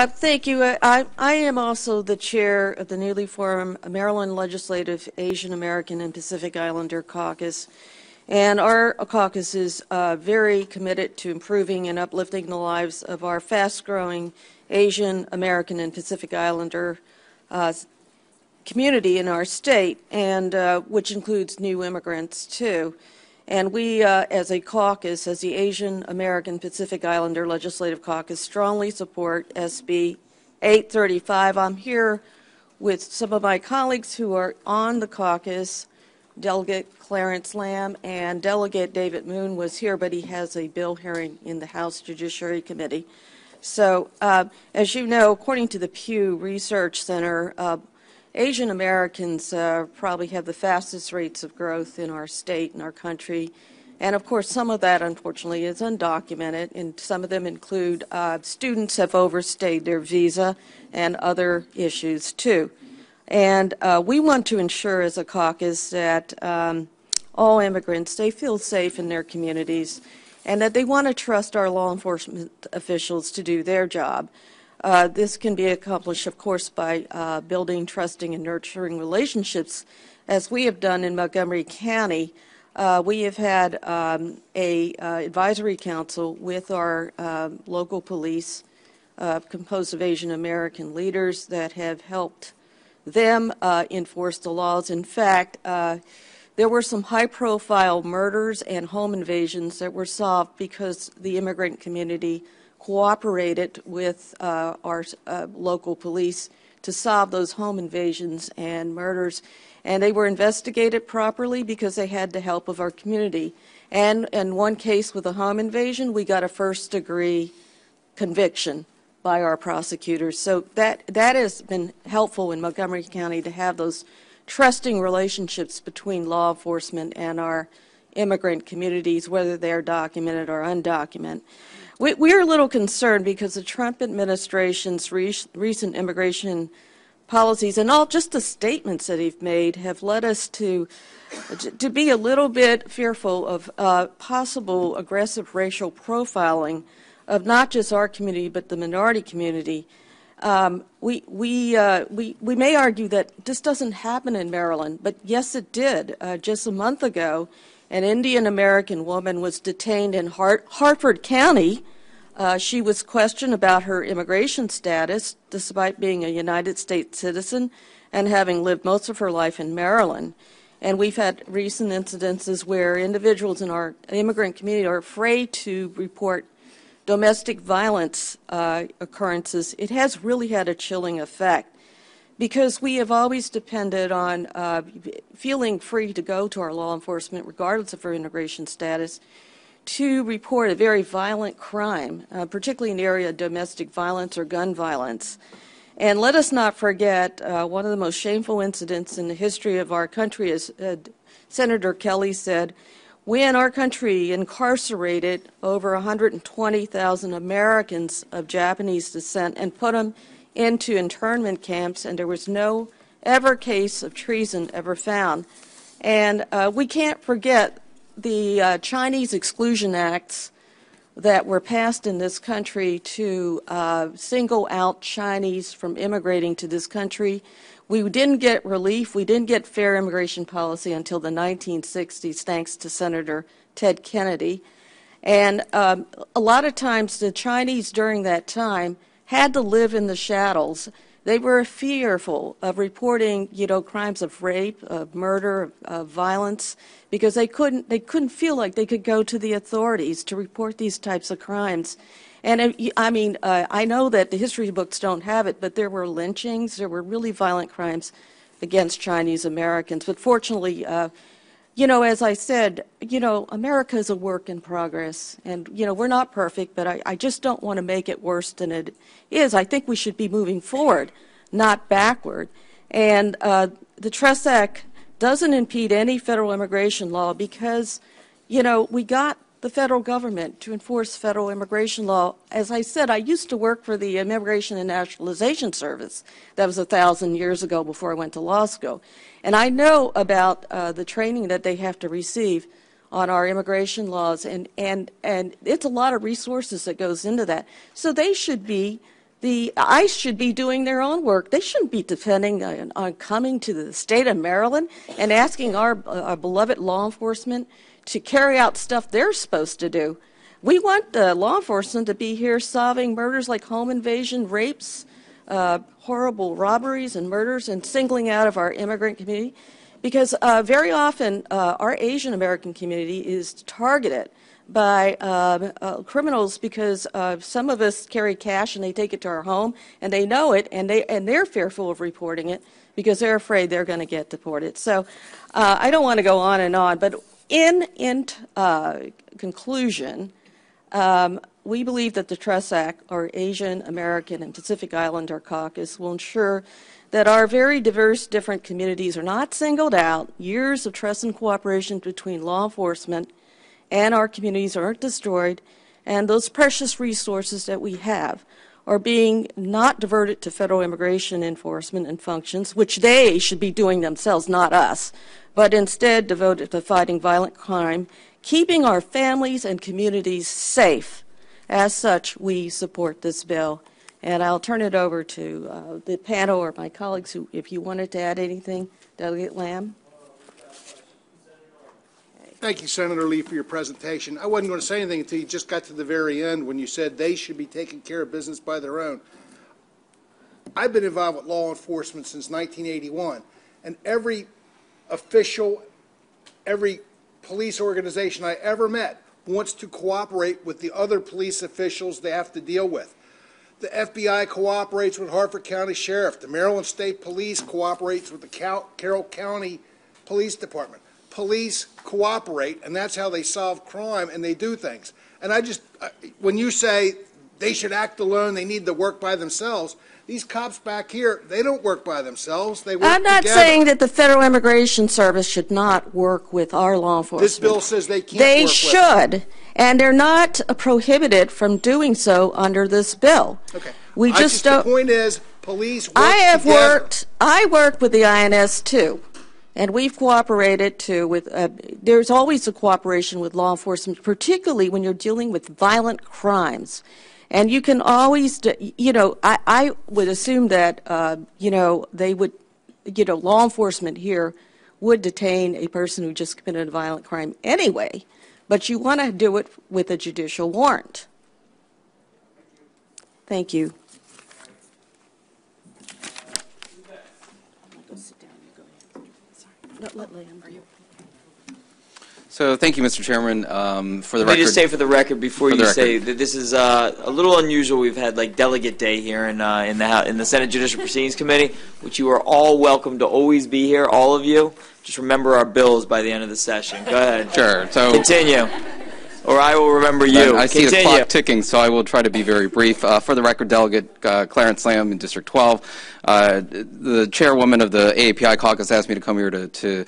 Thank you. I am also the chair of the newly formed Maryland Legislative Asian American and Pacific Islander Caucus. And our caucus is very committed to improving and uplifting the lives of our fast-growing Asian American and Pacific Islander community in our state, and which includes new immigrants too. And we, as a caucus, as the Asian American Pacific Islander Legislative Caucus, strongly support SB 835. I'm here with some of my colleagues who are on the caucus. Delegate Clarence Lamb and Delegate David Moon was here, but he has a bill hearing in the House Judiciary Committee. So, as you know, according to the Pew Research Center, Asian Americans probably have the fastest rates of growth in our state and our country. And of course, some of that, unfortunately, is undocumented, and some of them include students have overstayed their visa and other issues, too. And we want to ensure as a caucus that all immigrants, they feel safe in their communities and that they want to trust our law enforcement officials to do their job. This can be accomplished, of course, by building, trusting, and nurturing relationships, as we have done in Montgomery County. We have had a advisory council with our local police composed of Asian American leaders that have helped them enforce the laws. In fact, there were some high-profile murders and home invasions that were solved because the immigrant community cooperated with our local police to solve those home invasions and murders. And they were investigated properly because they had the help of our community. And in one case with a home invasion, we got a first-degree conviction by our prosecutors. So that has been helpful in Montgomery County to have those trusting relationships between law enforcement and our immigrant communities, whether they're documented or undocumented. We're a little concerned because the Trump administration's recent immigration policies and all just the statements that he's made have led us to be a little bit fearful of possible aggressive racial profiling of not just our community but the minority community. We may argue that this doesn't happen in Maryland, but yes, it did. Just a month ago, an Indian American woman was detained in Hartford County. She was questioned about her immigration status, despite being a United States citizen and having lived most of her life in Maryland. And we've had recent incidences where individuals in our immigrant community are afraid to report domestic violence occurrences. It has really had a chilling effect, because we have always depended on feeling free to go to our law enforcement, regardless of our immigration status, to report a very violent crime, particularly in the area of domestic violence or gun violence. And let us not forget one of the most shameful incidents in the history of our country, as Senator Kelly said, when our country incarcerated over 120,000 Americans of Japanese descent and put them into internment camps, and there was no ever case of treason ever found. And we can't forget the Chinese Exclusion Acts that were passed in this country to single out Chinese from immigrating to this country. We didn't get relief, we didn't get fair immigration policy until the 1960s, thanks to Senator Ted Kennedy. And a lot of times the Chinese during that time had to live in the shadows. They were fearful of reporting, crimes of rape, of murder, of violence, because they couldn't feel like they could go to the authorities to report these types of crimes. And I know that the history books don't have it, but there were lynchings, there were really violent crimes against Chinese Americans. But fortunately, as I said, America is a work in progress, and, we're not perfect, but I just don't want to make it worse than it is. I think we should be moving forward, not backward. And the Trust Act doesn't impede any federal immigration law because, we got the federal government to enforce federal immigration law. As I said, I used to work for the Immigration and Naturalization Service. That was 1,000 years ago before I went to law school. And I know about the training that they have to receive on our immigration laws, and it's a lot of resources that goes into that. So they should be The ICE should be doing their own work. They shouldn't be depending on coming to the state of Maryland and asking our beloved law enforcement to carry out stuff they're supposed to do. We want the law enforcement to be here solving murders like home invasion, rapes, horrible robberies and murders, and singling out of our immigrant community. Because very often our Asian American community is targeted by criminals because some of us carry cash and they take it to our home and they know it, and they're fearful of reporting it because they're afraid they're going to get deported. So I don't want to go on, but in conclusion, we believe that the Trust Act, our Asian American and Pacific Islander caucus, will ensure that our very diverse, different communities are not singled out. Years of trust and cooperation between law enforcement and our communities aren't destroyed, and those precious resources that we have are being not diverted to federal immigration enforcement and functions, which they should be doing themselves, not us, but instead devoted to fighting violent crime, keeping our families and communities safe. As such, we support this bill. And I'll turn it over to the panel or my colleagues who, if you wanted to add anything. Delegate Lamb. Thank you, Senator Lee, for your presentation. I wasn't going to say anything until you just got to the very end when you said they should be taking care of business by their own. I've been involved with law enforcement since 1981, and every official, every police organization I ever met wants to cooperate with the other police officials they have to deal with. The FBI cooperates with Harford County Sheriff. The Maryland State Police cooperates with the Carroll County Police Department. Police cooperate, and that's how they solve crime and they do things. And when you say they should act alone, they need to work by themselves, these cops back here, they don't work by themselves. They work together. I'm not saying that the Federal Immigration Service should not work with our law enforcement. This bill says they can't They work should, with them. and they're not prohibited from doing so under this bill. Okay. We just don't. The point is, police work together. I worked with the INS too, and we've cooperated too with. There's always a cooperation with law enforcement, particularly when you're dealing with violent crimes. And you can always, I would assume that, they would, law enforcement here would detain a person who just committed a violent crime anyway, but you want to do it with a judicial warrant. Thank you. Go sit down. You go ahead. Sorry. No, let Liam. Are you? So thank you, Mr. Chairman. For the Let me record, just say for the record, before you say that this is a little unusual. We've had like Delegate Day here in the Senate Judicial Proceedings Committee, which you are all welcome to always be here, all of you. Just remember our bills by the end of the session. Go ahead. Sure. So continue, or I will remember you. I see the clock ticking, so I will try to be very brief. For the record, Delegate Clarence Lamb in District 12. The chairwoman of the AAPI caucus asked me to come here to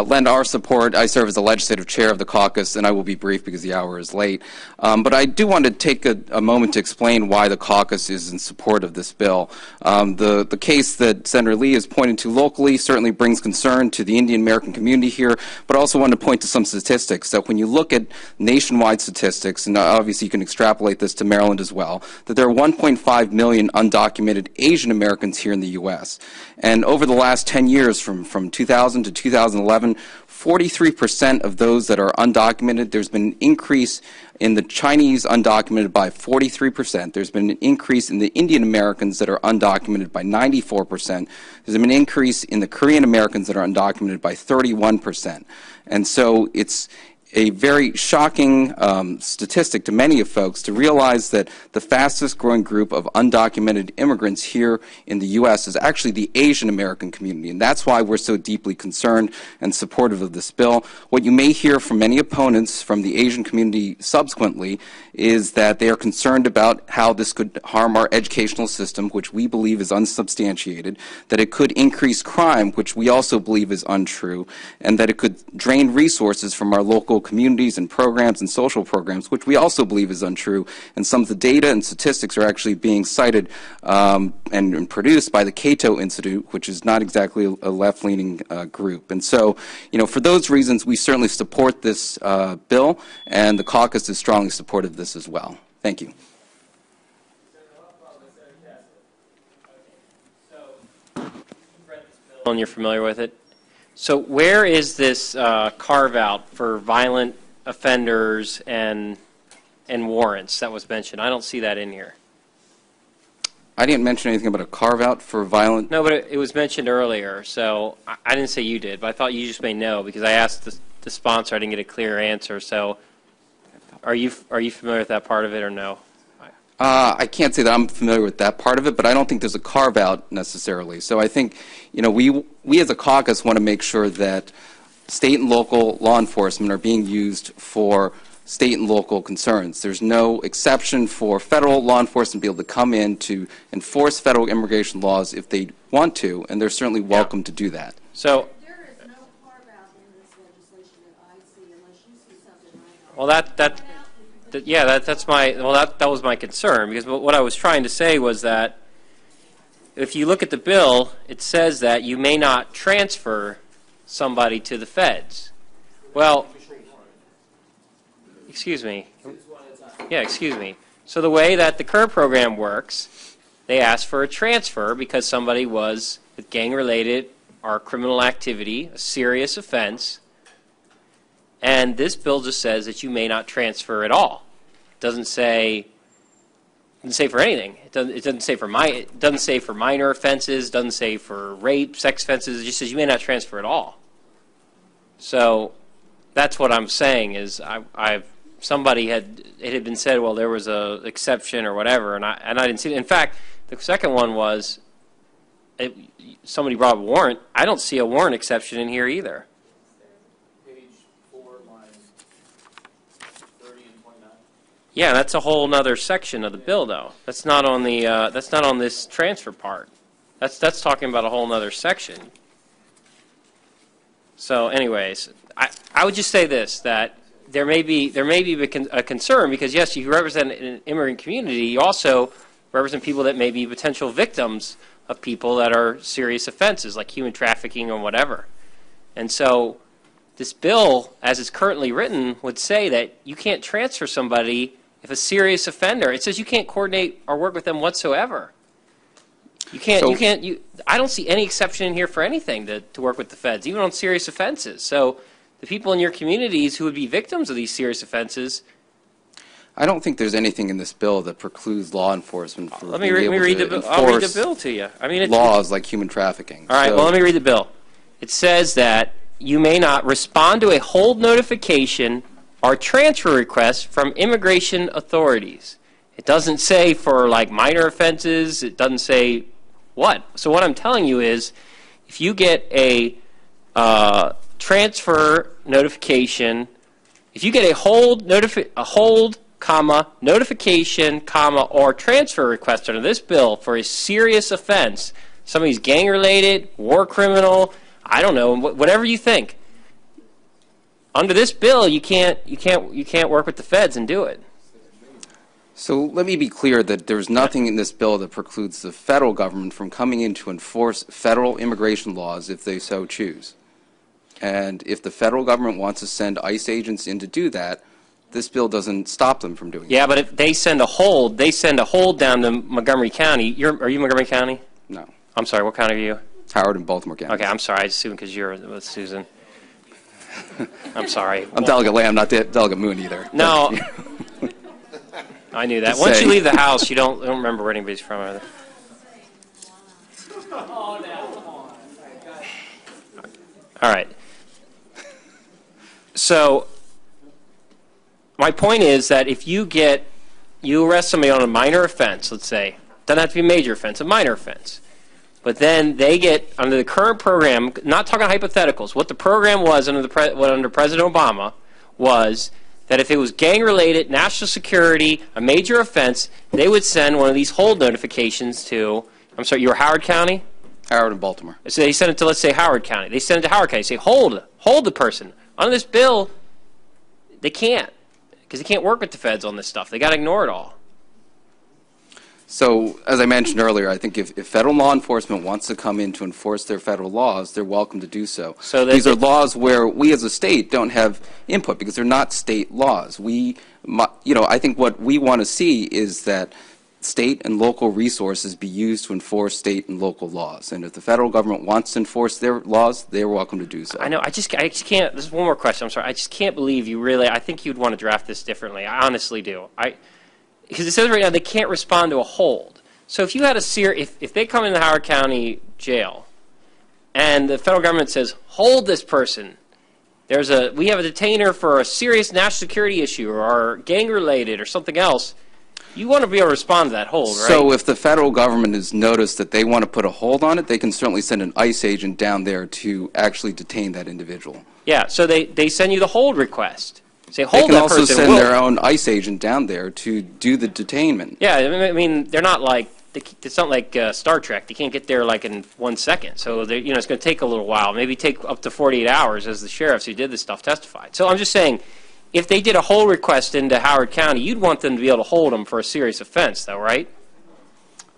lend our support. I serve as the legislative chair of the caucus, and I will be brief because the hour is late. But I do want to take a moment to explain why the caucus is in support of this bill. The case that Senator Lee has pointed to locally certainly brings concern to the Indian American community here, but I also want to point to some statistics that when you look at nationwide statistics, and obviously you can extrapolate this to Maryland as well, that there are 1.5 million undocumented Asian Americans here in the U.S. And over the last 10 years, from 2000 to 2011, 43% of those that are undocumented, there's been an increase in the Chinese undocumented by 43%. There's been an increase in the Indian Americans that are undocumented by 94%. There's been an increase in the Korean Americans that are undocumented by 31%. And so it's a very shocking statistic to many of folks to realize that the fastest growing group of undocumented immigrants here in the U.S. is actually the Asian American community, and that's why we're so deeply concerned and supportive of this bill. What you may hear from many opponents from the Asian community subsequently is that they are concerned about how this could harm our educational system, which we believe is unsubstantiated, that it could increase crime, which we also believe is untrue, and that it could drain resources from our local communities and programs and social programs, which we also believe is untrue. And some of the data and statistics are actually being cited and produced by the Cato Institute, which is not exactly a left-leaning group. And so, for those reasons, we certainly support this bill, and the caucus is strongly supportive of this as well. Thank you. and you're familiar with it. So where is this carve-out for violent offenders and warrants that was mentioned? I don't see that in here. I didn't mention anything about a carve-out for violent. No, but it was mentioned earlier, so I didn't say you did, but I thought you just may know because I asked the sponsor. I didn't get a clear answer. So are you familiar with that part of it or no? I can't say that I'm familiar with that part of it, but I don't think there's a carve-out necessarily. So I think, we as a caucus want to make sure that state and local law enforcement are being used for state and local concerns. There's no exception for federal law enforcement to be able to come in to enforce federal immigration laws if they want to, and they're certainly welcome to do that. So There is no carve-out in this legislation that I see unless you see something right. well, that was my concern, because what I was trying to say was that if you look at the bill, it says that you may not transfer somebody to the feds. Well, excuse me. Yeah, excuse me. So the way that the current program works, they ask for a transfer because somebody was with gang-related or criminal activity, a serious offense, and this bill just says that you may not transfer at all. It doesn't say for anything. It doesn't say for minor offenses. Doesn't say for rape, sex offenses. It just says you may not transfer at all. So that's what I'm saying is it had been said, well, there was a exception or whatever, and I didn't see it. In fact, the second one was somebody brought up a warrant. I don't see a warrant exception in here either. Yeah, that's a whole other section of the bill, though. That's not on the. That's not on this transfer part. That's talking about a whole other section. So, anyways, I would just say this: that there may be a concern because yes, you represent an immigrant community. You also represent people that may be potential victims of people that are serious offenses, like human trafficking or whatever. And so, this bill, as it's currently written, would say that you can't transfer somebody. If a serious offender, it says you can't coordinate or work with them whatsoever. You can't. I don't see any exception in here for anything to work with the feds, even on serious offenses. So, the people in your communities who would be victims of these serious offenses. I don't think there's anything in this bill that precludes law enforcement from Let me read the bill. I'll read the bill to you. I mean, laws like human trafficking. All right. Well, let me read the bill. It says that you may not respond to a hold notification or transfer requests from immigration authorities. It doesn't say for like minor offenses. It doesn't say what. So what I'm telling you is, if you get a transfer notification, if you get a hold, notification, or transfer request under this bill for a serious offense, somebody's gang-related, war criminal, I don't know, whatever you think. Under this bill, you can't work with the feds and do it. So let me be clear that there's nothing in this bill that precludes the federal government from coming in to enforce federal immigration laws if they so choose. And if the federal government wants to send ICE agents in to do that, this bill doesn't stop them from doing it. Yeah, but if they send a hold down to Montgomery County. Are you Montgomery County? No. I'm sorry, what county are you? Howard and Baltimore County. Okay, I'm sorry. I assumed because you're with Susan. I'm sorry. I'm Delegate Lamb, not Delegate Moon either. No. I knew that. Once you leave the house, you don't remember where anybody's from. All right. So my point is that if you arrest somebody on a minor offense, let's say, doesn't have to be a major offense, a minor offense, but then they get, under the current program, not talking hypotheticals, what the program was under President Obama was that if it was gang-related, national security, a major offense, they would send one of these hold notifications to, I'm sorry, you were Howard County? Howard and Baltimore. So they send it to, let's say, Howard County. They send it to Howard County. They say, hold the person. Under this bill, they can't, because they can't work with the feds on this stuff. They got to ignore it all. So, as I mentioned earlier, I think if federal law enforcement wants to come in to enforce their federal laws, they're welcome to do so. So these are laws where we as a state don't have input because they're not state laws. I think what we want to see is that state and local resources be used to enforce state and local laws. And if the federal government wants to enforce their laws, they're welcome to do so. I know. I just can't. This is one more question. I'm sorry. I just can't believe you really. I think you'd want to draft this differently. I honestly do. Because it says right now they can't respond to a hold. So if you had if they come into Howard County Jail, and the federal government says, hold this person. We have a detainer for a serious national security issue or gang related or something else. You want to be able to respond to that hold, right? So if the federal government has noticed that they want to put a hold on it, they can certainly send an ICE agent down there to actually detain that individual. Yeah, so they send you the hold request. Say, hold they can that also person. send their own ICE agent down there to do the detainment. Yeah, I mean, they're not like, it's not like Star Trek. They can't get there like in 1 second. So, it's going to take a little while, maybe take up to 48 hours, as the sheriffs who did this stuff testified. So I'm just saying, if they did a hold request into Howard County, you'd want them to be able to hold them for a serious offense, though, right?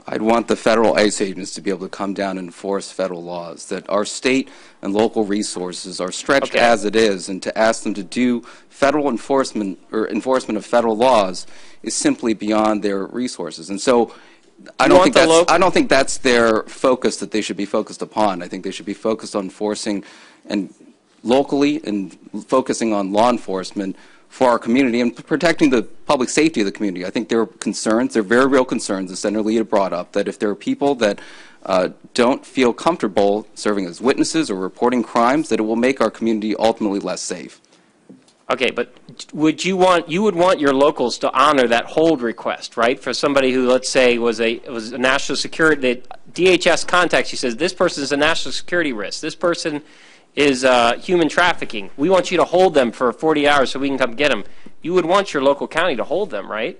I'd want the federal ICE agents to be able to come down and enforce federal laws, that our state and local resources are stretched as it is, and to ask them to do federal enforcement or enforcement of federal laws is simply beyond their resources. And so I don't think that's their focus that they should be focused upon. I think they should be focused on enforcing and locally and focusing on law enforcement for our community and protecting the public safety of the community. I think there are concerns, there are very real concerns, as Senator Lee brought up, that if there are people that don't feel comfortable serving as witnesses or reporting crimes, that it will make our community ultimately less safe. Okay, but you would want your locals to honor that hold request, right? For somebody who, let's say, was a national security, the DHS contacts you, says this person is a national security risk. This person is human trafficking. We want you to hold them for 40 hours so we can come get them. You would want your local county to hold them, right?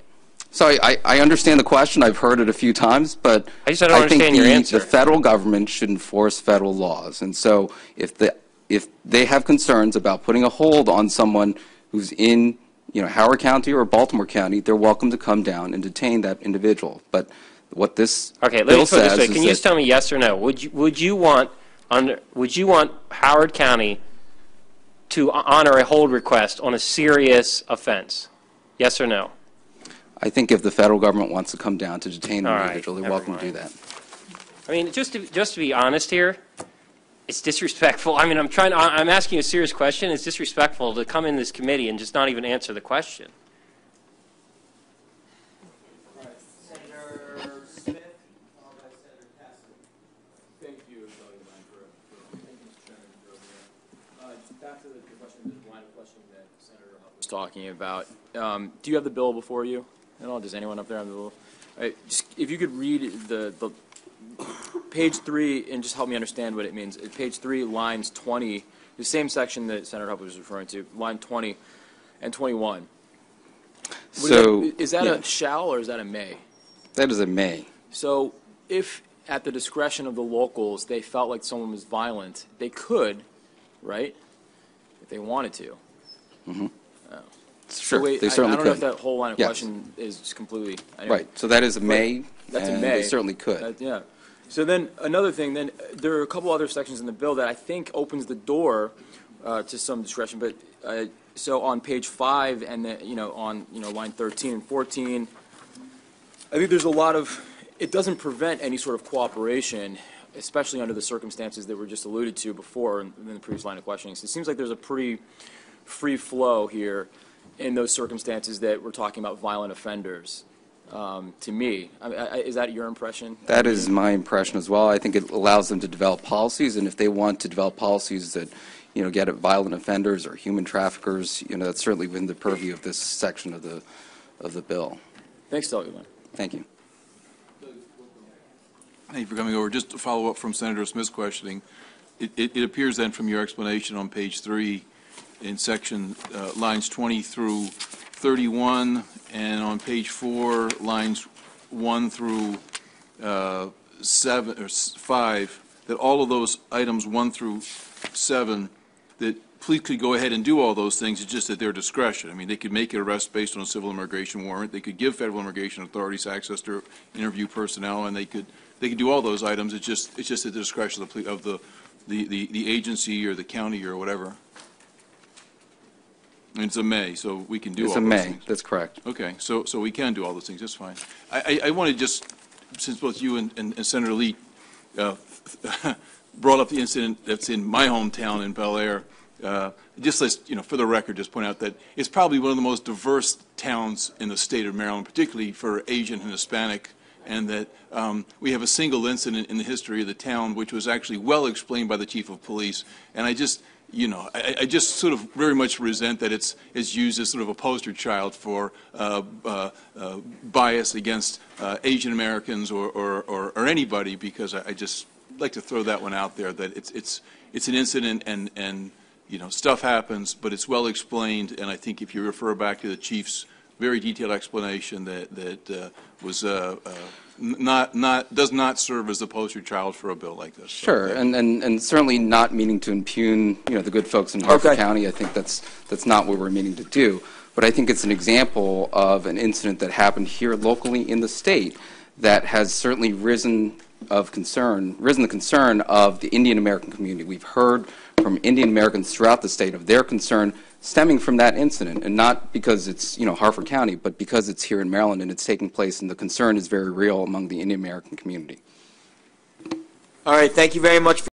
So I understand the question. I've heard it a few times, but I don't understand your answer. The federal government should enforce federal laws. And so if they have concerns about putting a hold on someone who's in Howard County or Baltimore County, they're welcome to come down and detain that individual. But what this bill says is let me put it this way. Can you just tell me yes or no? Would you want Howard County to honor a hold request on a serious offense? Yes or no? I think if the federal government wants to come down to detain an individual, they're welcome to do that. I mean, just to be honest here, it's disrespectful. I mean, I'm asking you a serious question. It's disrespectful to come in this committee and just not even answer the question. Senator Smith, followed by Senator Cassidy. Thank you, Mr. Chairman. Back to the question, the line of questioning that Senator Huff was talking about. Do you have the bill before you? At all? Does anyone up there have the bill? If you could read the page 3 and just help me understand what it means. Page 3, lines 20, the same section that Senator Huff was referring to, line 20 and 21. Is that a shall or is that a may? That is a may. So if at the discretion of the locals they felt like someone was violent, they could, right, if they wanted to. Mm-hmm. Oh. Sure, wait, they certainly I don't could. know if that whole line of question is just completely... Right, so that is a may, that's and a may. they certainly could. Yeah. So then another thing, then there are a couple other sections in the bill that I think opens the door to some discretion. But so on page 5 and then, on line 13 and 14, I think there's a lot of, it doesn't prevent any sort of cooperation, especially under the circumstances that were just alluded to before in the previous line of questioning. So it seems like there's a pretty free flow here in those circumstances that we're talking about violent offenders. To me, is that your impression? That is my impression as well. I think it allows them to develop policies, and if they want to develop policies that, get at violent offenders or human traffickers, that's certainly within the purview of this section of the bill. Thanks, Delegate. Thank you. Thank you for coming over. Just to follow up from Senator Smith's questioning, it appears then from your explanation on page 3 in section lines 20 through 31, and on page 4, lines 1 through 7 or 5, that all of those items 1 through 7, that police could go ahead and do all those things. It's just at their discretion. I mean, they could make an arrest based on a civil immigration warrant. They could give federal immigration authorities access to interview personnel, and they could do all those items. It's just at the discretion of the agency or the county or whatever. And it's a may, so we can do all It's those a may. things. That's correct. Okay, so we can do all those things, that's fine. I want to just, since both you and Senator Lee brought up the incident that's in my hometown in Bel Air, just let's, for the record, just point out that it's probably one of the most diverse towns in the state of Maryland, particularly for Asian and Hispanic, and that we have a single incident in the history of the town which was actually well explained by the chief of police. And I just, I just sort of very much resent that it's used as sort of a poster child for bias against Asian Americans or anybody, because I just like to throw that one out there, that it's an incident and stuff happens, but it's well explained, and I think if you refer back to the chief's very detailed explanation that was does not serve as the poster child for a bill like this. Sure, and certainly not meaning to impugn, the good folks in Harford County. I think that's not what we're meaning to do. But I think it's an example of an incident that happened here locally in the state that has certainly risen the concern of the Indian American community. We've heard from Indian Americans throughout the state of their concern stemming from that incident, and not because it's Harford County, but because it's here in Maryland and it's taking place, and the concern is very real among the Indian American community. All right, thank you very much.